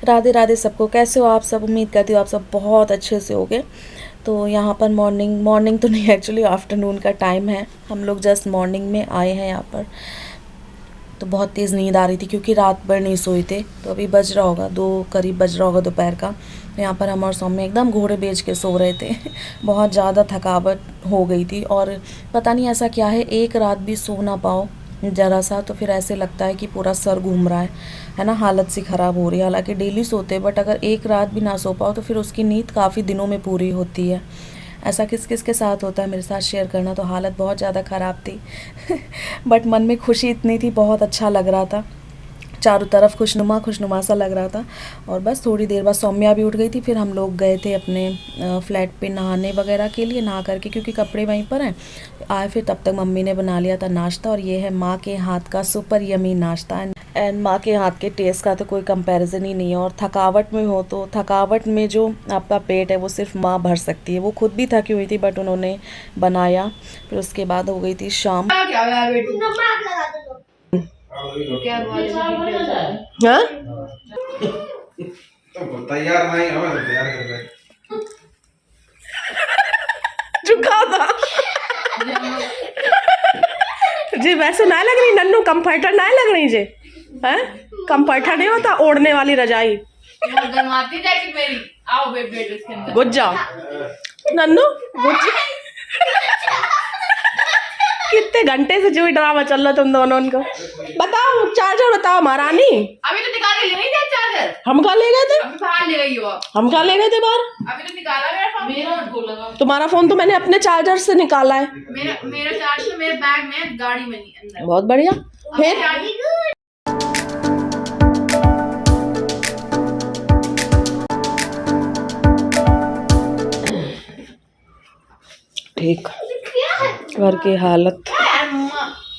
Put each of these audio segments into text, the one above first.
राधे राधे सबको। कैसे हो आप सब? उम्मीद करती हूँ आप सब बहुत अच्छे से होगे। तो यहाँ पर मॉर्निंग तो नहीं, एक्चुअली आफ्टरनून का टाइम है। हम लोग जस्ट मॉर्निंग में आए हैं यहाँ पर। तो बहुत तेज़ नींद आ रही थी क्योंकि रात भर नहीं सोए थे। तो अभी बज रहा होगा 2 करीब बज रहा होगा दोपहर का। तो यहाँ पर हम और सौम्य एकदम घोड़े बेच के सो रहे थे बहुत ज़्यादा थकावट हो गई थी और पता नहीं ऐसा क्या है, एक रात भी सो ना पाओ ज़रा सा तो फिर ऐसे लगता है कि पूरा सर घूम रहा है ना, हालत सी ख़राब हो रही है। हालांकि डेली सोते बट अगर एक रात भी ना सो पाओ तो फिर उसकी नींद काफ़ी दिनों में पूरी होती है। ऐसा किस किस के साथ होता है मेरे साथ शेयर करना। तो हालत बहुत ज़्यादा ख़राब थी बट मन में खुशी इतनी थी, बहुत अच्छा लग रहा था, चारों तरफ खुशनुमा सा लग रहा था। और बस थोड़ी देर बाद सौम्या भी उठ गई थी। फिर हम लोग गए थे अपने फ्लैट पे नहाने वगैरह के लिए, नहा करके क्योंकि कपड़े वहीं पर हैं आए। फिर तब तक मम्मी ने बना लिया था नाश्ता और ये है माँ के हाथ का सुपर यमी नाश्ता। एंड माँ के हाथ के टेस्ट का तो कोई कंपैरिजन ही नहीं है। और थकावट में हो तो थकावट में जो आपका पेट है वो सिर्फ माँ भर सकती है। वो खुद भी थकी हुई थी बट उन्होंने बनाया। फिर उसके बाद हो गई थी शाम। हाँ तो तैयार नहीं हमें तो तैयार कर रहे झुका था जी। वैसे ना लग रही नन्नू, कंफर्टर ना लग रही जी है। कंफर्टर नहीं होता, ओढ़ने वाली रजाई मेरी। आओ गुज्जा नन्नू गुज्जा कितने घंटे से जो ड्रामा चल रहा तुम दोनों को। बताओ चार्जर बताओ महारानी। अभी तो निकाले ले गई थे चार्जर। हम कहाँ ले गए थे? अभी बाहर ले गई हो। हम कहाँ ले गए थे बाहर? अभी तो निकाला मेरा फोन। तुम्हारा फोन तो मैंने अपने चार्जर से निकाला है। मेरा चार्जर मेरे बैग में गाड़ी में नहीं अंदर। बहुत बढ़िया। फिर ठीक घर की हालत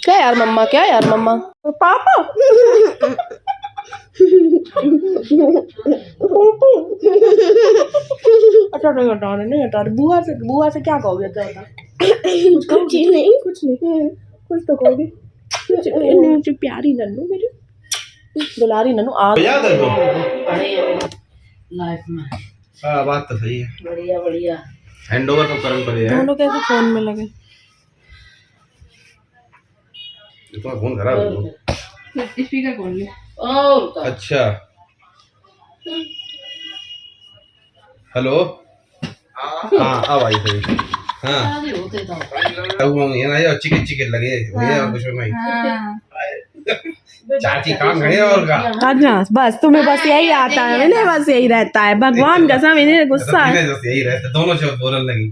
क्या यार मम्मा, क्या यार मम्मा पापा अच्छा नहीं हटा रहे, नहीं हटा रहे। बुआ से क्या कहोगे? कुछ नहीं कुछ तो कहोगे। प्यारी नन्नू मेरी, दुलारी नन्नू। आज लाइफ में बात तो सही है। बढ़िया बढ़िया हैंड ओवर तो करना पड़ेगा। दोनों कैसे फोन में लगे? तो फोन खराब है, स्पीकर खोल ले। अच्छा हेलो हाँ अब आई सही। हाँ ये ना चिकन चिकन लगे भैया और कुछ नहीं। चाची काम करे और का। अच्छा बस तुम्हें बस यही आता है, इन्हें बस यही रहता है। भगवान कसम इन्हें गुस्सा है। यही रहता, दोनों शब्द बोलने लगी।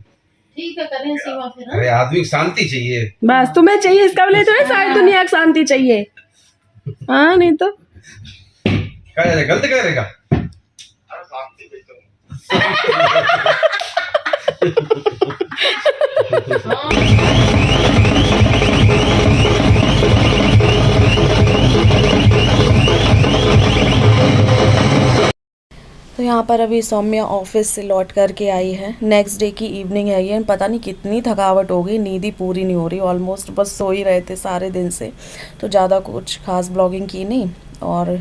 ठीक है करें सीमा फिर। अरे आदमी को शांति चाहिए, बस तुम्हें चाहिए इसका बोले तो सारी दुनिया को शांति चाहिए। हाँ नहीं तो क्या गलत करेगा। तो यहाँ पर अभी सौम्या ऑफिस से लौट करके आई है। नेक्स्ट डे की इवनिंग है ये। पता नहीं कितनी थकावट हो गई, नींद ही पूरी नहीं हो रही। ऑलमोस्ट बस सो ही रहे थे सारे दिन से, तो ज़्यादा कुछ खास ब्लॉगिंग की नहीं। और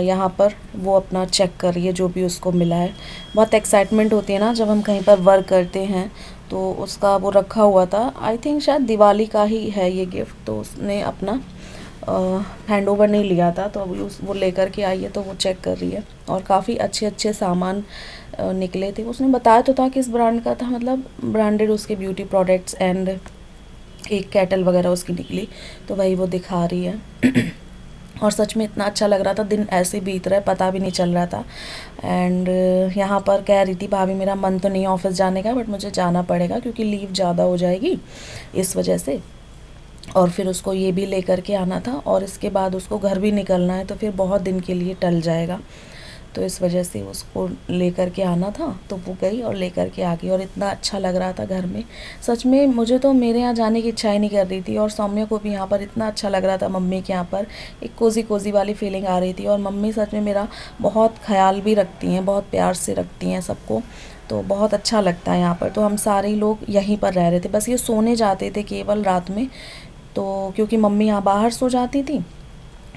यहाँ पर वो अपना चेक कर रही है जो भी उसको मिला है। बहुत एक्साइटमेंट होती है ना जब हम कहीं पर वर्क करते हैं। तो उसका वो रखा हुआ था, आई थिंक शायद दिवाली का ही है ये गिफ्ट। तो उसने अपना हैंड ओवर नहीं लिया था तो अभी वो लेकर के आई है। तो वो चेक कर रही है और काफ़ी अच्छे अच्छे सामान निकले थे। उसने बताया तो था किस ब्रांड का था, मतलब ब्रांडेड उसके ब्यूटी प्रोडक्ट्स एंड एक केटल वगैरह उसकी निकली। तो वही वो दिखा रही है और सच में इतना अच्छा लग रहा था, दिन ऐसे बीत रहा है पता भी नहीं चल रहा था। एंड यहाँ पर कह रही थी भाभी मेरा मन तो नहीं ऑफिस जाने का बट मुझे जाना पड़ेगा क्योंकि लीव ज़्यादा हो जाएगी इस वजह से। और फिर उसको ये भी लेकर के आना था और इसके बाद उसको घर भी निकलना है तो फिर बहुत दिन के लिए टल जाएगा। तो इस वजह से उसको लेकर के आना था। तो वो गई और लेकर के आ गई और इतना अच्छा लग रहा था घर में। सच में मुझे तो मेरे यहाँ जाने की इच्छा ही नहीं कर रही थी और सौम्या को भी यहाँ पर इतना अच्छा लग रहा था। मम्मी के यहाँ पर एक कोज़ी वाली फीलिंग आ रही थी और मम्मी सच में मेरा बहुत ख्याल भी रखती हैं, बहुत प्यार से रखती हैं सबको। तो बहुत अच्छा लगता है यहाँ पर। तो हम सारे लोग यहीं पर रह रहे थे, बस ये सोने जाते थे केवल रात में। तो क्योंकि मम्मी यहाँ बाहर सो जाती थी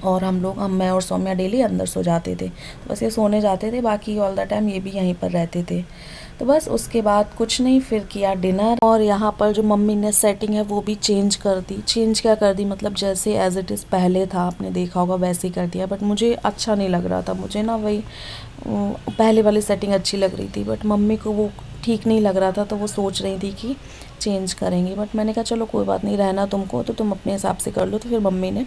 और हम मैं और सौम्या डेली अंदर सो जाते थे। बस ये सोने जाते थे, बाकी ऑल द टाइम ये भी यहीं पर रहते थे। तो बस उसके बाद कुछ नहीं, फिर किया डिनर। और यहाँ पर जो मम्मी ने सेटिंग है वो भी चेंज कर दी। चेंज क्या कर दी, मतलब जैसे एज़ इट इज़ पहले था, आपने देखा होगा वैसे ही कर दिया। बट मुझे अच्छा नहीं लग रहा था, मुझे ना वही पहले वाली सेटिंग अच्छी लग रही थी, बट मम्मी को वो ठीक नहीं लग रहा था। तो वो सोच रही थी कि चेंज करेंगी, बट मैंने कहा चलो कोई बात नहीं, रहना तुमको तो तुम अपने हिसाब से कर लो। तो फिर मम्मी ने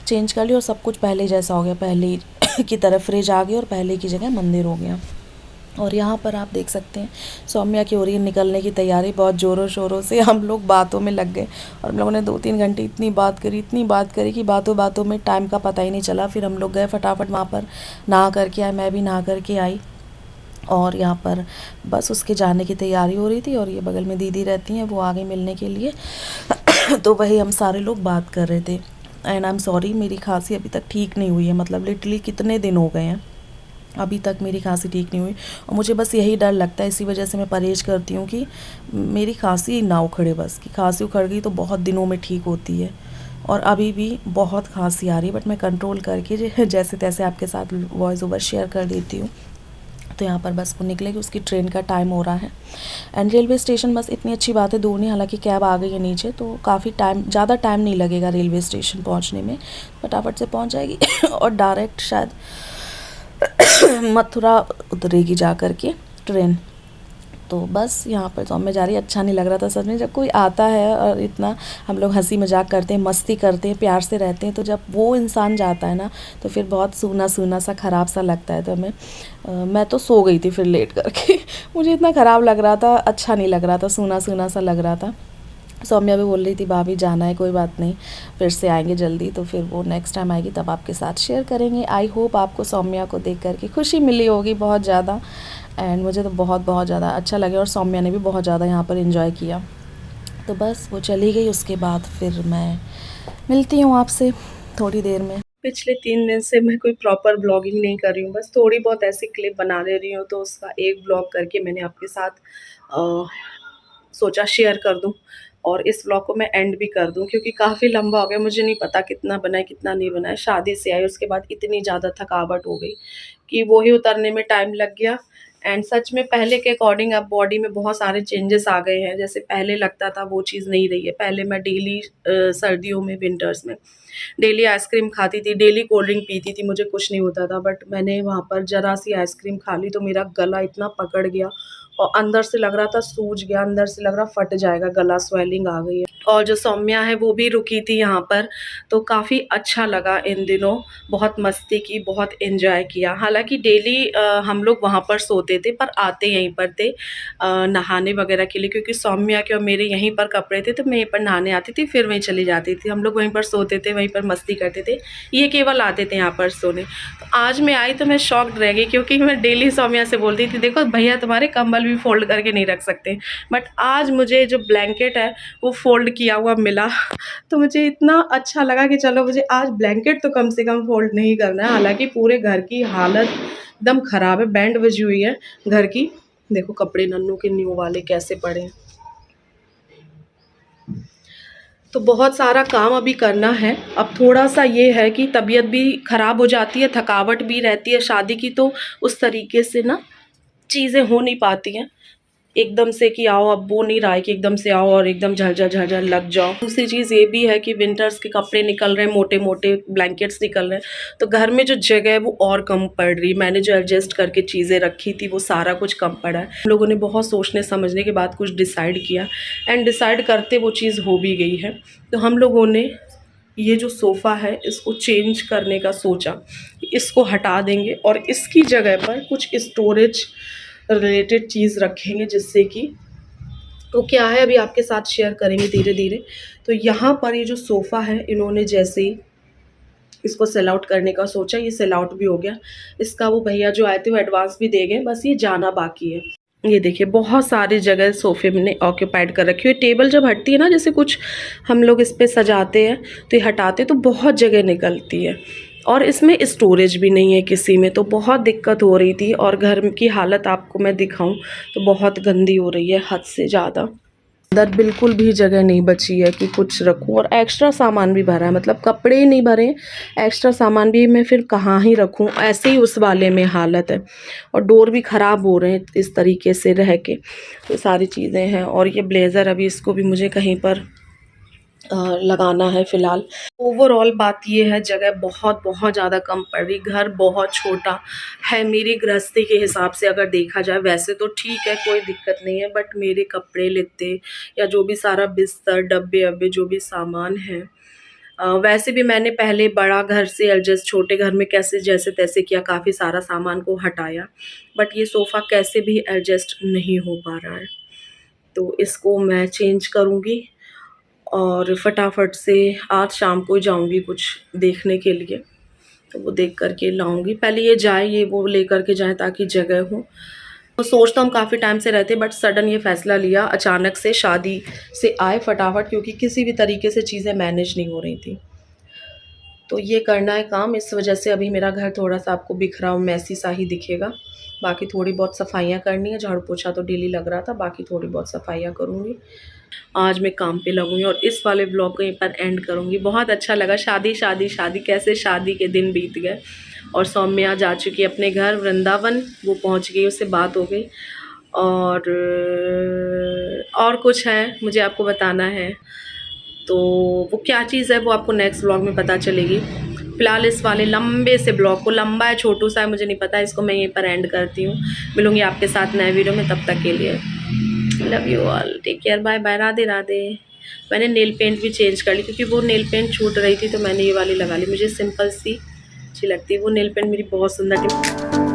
चेंज कर लिया और सब कुछ पहले जैसा हो गया। पहले की तरह फ्रिज आ गई और पहले की जगह मंदिर हो गया। और यहाँ पर आप देख सकते हैं सौम्या की हो रही है निकलने की तैयारी। बहुत ज़ोरों शोरों से हम लोग बातों में लग गए और हम लोगों ने 2-3 घंटे इतनी बात करी कि बातों बातों में टाइम का पता ही नहीं चला। फिर हम लोग गए फटाफट वहाँ पर नहा करके आए, मैं भी नहा करके आई। और यहाँ पर बस उसके जाने की तैयारी हो रही थी और ये बगल में दीदी रहती हैं, वो आ गई मिलने के लिए। तो वही हम सारे लोग बात कर रहे थे। एंड आई एम सॉरी, मेरी खांसी अभी तक ठीक नहीं हुई है, मतलब लिटरली कितने दिन हो गए हैं अभी तक मेरी खांसी ठीक नहीं हुई। और मुझे बस यही डर लगता है, इसी वजह से मैं परहेज़ करती हूँ कि मेरी खांसी ना उखड़े, बस कि खांसी उखड़ गई तो बहुत दिनों में ठीक होती है। और अभी भी बहुत खांसी आ रही है, बट मैं कंट्रोल करके जैसे तैसे आपके साथ वॉइस ओवर शेयर कर देती हूँ। तो यहाँ पर बस वो निकलेगी, उसकी ट्रेन का टाइम हो रहा है। एंड रेलवे स्टेशन बस इतनी अच्छी बात है, दूर नहीं, हालांकि कैब आ गई है नीचे तो काफ़ी टाइम, ज़्यादा टाइम नहीं लगेगा रेलवे स्टेशन पहुँचने में, फटाफट से पहुँच जाएगी। और डायरेक्ट शायद मथुरा उतरेगी जा कर के ट्रेन। तो बस यहाँ पर सौम्या जा रही है। अच्छा नहीं लग रहा था सच में, जब कोई आता है और इतना हम लोग हंसी मजाक करते हैं, मस्ती करते हैं, प्यार से रहते हैं, तो जब वो इंसान जाता है ना तो फिर बहुत सूना सूना सा ख़राब सा लगता है। तो मैं तो सो गई थी फिर लेट करके। मुझे इतना ख़राब लग रहा था, अच्छा नहीं लग रहा था, सूना सूना सा लग रहा था। सौम्या भी बोल रही थी भाभी जाना है, कोई बात नहीं, फिर से आएंगे जल्दी। तो फिर वो नेक्स्ट टाइम आएगी तब आपके साथ शेयर करेंगे। आई होप आपको सौम्या को देख करके खुशी मिली होगी बहुत ज़्यादा। एंड मुझे तो बहुत ज़्यादा अच्छा लगे और सौम्या ने भी बहुत ज़्यादा यहाँ पर एंजॉय किया। तो बस वो चली गई, उसके बाद फिर मैं मिलती हूँ आपसे थोड़ी देर में। पिछले 3 दिन से मैं कोई प्रॉपर ब्लॉगिंग नहीं कर रही हूँ, बस थोड़ी बहुत ऐसी क्लिप बना ले रही हूँ। तो उसका एक ब्लॉग करके मैंने आपके साथ सोचा शेयर कर दूं और इस व्लॉग को मैं एंड भी कर दूं, क्योंकि काफ़ी लंबा हो गया। मुझे नहीं पता कितना बनाए कितना नहीं बनाया। शादी से आई उसके बाद इतनी ज़्यादा थकावट हो गई कि वो ही उतरने में टाइम लग गया। एंड सच में पहले के अकॉर्डिंग अब बॉडी में बहुत सारे चेंजेस आ गए हैं। जैसे पहले लगता था वो चीज़ नहीं रही है। पहले मैं डेली सर्दियों में, विंटर्स में डेली आइसक्रीम खाती थी, डेली कोल्ड ड्रिंक पीती थी, मुझे कुछ नहीं होता था। बट मैंने वहाँ पर ज़रा सी आइसक्रीम खा ली तो मेरा गला इतना पकड़ गया और अंदर से लग रहा था सूज गया, अंदर से लग रहा फट जाएगा गला, स्वेलिंग आ गई है। और जो सौम्या है वो भी रुकी थी यहाँ पर, तो काफ़ी अच्छा लगा इन दिनों। बहुत मस्ती की, बहुत एंजॉय किया। हालांकि डेली हम लोग वहाँ पर सोते थे, पर आते यहीं पर थे नहाने वगैरह के लिए, क्योंकि सौम्या के और मेरे यहीं पर कपड़े थे। तो मैं यहीं पर नहाने आती थी, फिर वहीं चली जाती थी। हम लोग वहीं पर सोते थे, वहीं पर मस्ती करते थे। ये केवल आते थे यहाँ पर सोने। तो आज मैं आई तो मैं शॉक्ड रह गई, क्योंकि मैं डेली सौम्या से बोलती थी देखो भैया तुम्हारे कंबल भी फोल्ड करके नहीं रख सकते, बट आज मुझे जो ब्लैंकेट है वो फोल्ड किया हुआ मिला। तो मुझे इतना अच्छा लगा कि चलो मुझे आज ब्लैंकेट तो कम से कम फोल्ड नहीं करना है। हालांकि पूरे घर की हालत एकदम ख़राब है, बैंड बजी हुई है घर की। देखो कपड़े नन्नू के न्यू वाले कैसे पड़े हैं। तो बहुत सारा काम अभी करना है। अब थोड़ा सा ये है कि तबीयत भी ख़राब हो जाती है, थकावट भी रहती है शादी की, तो उस तरीके से ना चीज़ें हो नहीं पाती हैं एकदम से कि आओ। अब वो नहीं रहा है कि एकदम से आओ और एकदम झरझर झरझर लग जाओ। दूसरी चीज़ ये भी है कि विंटर्स के कपड़े निकल रहे हैं, मोटे मोटे ब्लैंकेट्स निकल रहे हैं, तो घर में जो जगह है वो और कम पड़ रही है। मैंने जो एडजस्ट करके चीज़ें रखी थी वो सारा कुछ कम पड़ा है। हम लोगों ने बहुत सोचने समझने के बाद कुछ डिसाइड किया, एंड डिसाइड करते वो चीज़ हो भी गई है। तो हम लोगों ने ये जो सोफ़ा है इसको चेंज करने का सोचा, इसको हटा देंगे और इसकी जगह पर कुछ स्टोरेज रिलेटेड चीज़ रखेंगे, जिससे कि तो क्या है अभी आपके साथ शेयर करेंगे धीरे धीरे। तो यहाँ पर ये जो सोफ़ा है इन्होंने जैसे ही इसको सेल आउट करने का सोचा, ये सेल आउट भी हो गया। इसका वो भैया जो आए थे वो एडवांस भी दे गए, बस ये जाना बाकी है। ये देखिए बहुत सारी जगह सोफ़े में ऑक्यूपाइड कर रखी हुई। टेबल जब हटती है ना, जैसे कुछ हम लोग इस पे सजाते हैं तो ये हटाते तो बहुत जगह निकलती है, और इसमें स्टोरेज भी नहीं है किसी में, तो बहुत दिक्कत हो रही थी। और घर की हालत आपको मैं दिखाऊं तो बहुत गंदी हो रही है, हद से ज़्यादा। अंदर बिल्कुल भी जगह नहीं बची है कि कुछ रखूं, और एक्स्ट्रा सामान भी भरा है, मतलब कपड़े नहीं भरे, एक्स्ट्रा सामान भी मैं फिर कहाँ ही रखूं, ऐसे ही उस वाले में हालत है। और डोर भी ख़राब हो रहे हैं इस तरीके से रह के, तो सारी चीज़ें हैं। और ये ब्लेज़र अभी इसको भी मुझे कहीं पर लगाना है फ़िलहाल। ओवरऑल बात ये है, जगह बहुत बहुत ज़्यादा कम पड़ रही, घर बहुत छोटा है मेरी गृहस्थी के हिसाब से अगर देखा जाए। वैसे तो ठीक है, कोई दिक्कत नहीं है, बट मेरे कपड़े लत्ते या जो भी सारा बिस्तर डब्बे अब्बे जो भी सामान है, वैसे भी मैंने पहले बड़ा घर से एडजस्ट छोटे घर में कैसे जैसे तैसे किया, काफ़ी सारा सामान को हटाया, बट ये सोफ़ा कैसे भी एडजस्ट नहीं हो पा रहा है। तो इसको मैं चेंज करूँगी और फटाफट से आज शाम को जाऊँगी कुछ देखने के लिए, तो वो देख कर के लाऊँगी। पहले ये जाए, ये वो लेकर के जाएँ ताकि जगह हो। तो सोच तो हम काफ़ी टाइम से रहे थे, बट सडन ये फ़ैसला लिया अचानक से, शादी से आए फटाफट, क्योंकि किसी भी तरीके से चीज़ें मैनेज नहीं हो रही थी। तो ये करना है काम, इस वजह से अभी मेरा घर थोड़ा-सा आपको बिखरा हुआ मैसी सा ही दिखेगा। बाकी थोड़ी बहुत सफाइयाँ करनी है, झाड़ू पोछा तो डेली लग रहा था, बाकी थोड़ी बहुत सफाइयाँ करूँगी। आज मैं काम पे लगूँगी और इस वाले ब्लॉग को यहीं पर एंड करूँगी। बहुत अच्छा लगा, शादी शादी शादी कैसे शादी के दिन बीत गए। और सौम्या जा चुकी है अपने घर वृंदावन, वो पहुँच गई, उससे बात हो गई। और कुछ है मुझे आपको बताना है, तो वो क्या चीज़ है वो आपको नेक्स्ट ब्लॉग में पता चलेगी। फ़िलहाल इस वाले लंबे से ब्लॉग को, लंबा है छोटू सा है मुझे नहीं पता, इसको मैं यहीं पर एंड करती हूँ। मिलूँगी आपके साथ नए वीडियो में, तब तक के लिए love you all, take care, bye bye, Radhe Radhe. मैंने नेल पेंट भी चेंज कर ली, क्योंकि वो नेल पेंट छूट रही थी तो मैंने ये वाली लगा ली, मुझे सिंपल सी अच्छी लगती है। वो नेल पेंट मेरी बहुत सुंदर थी।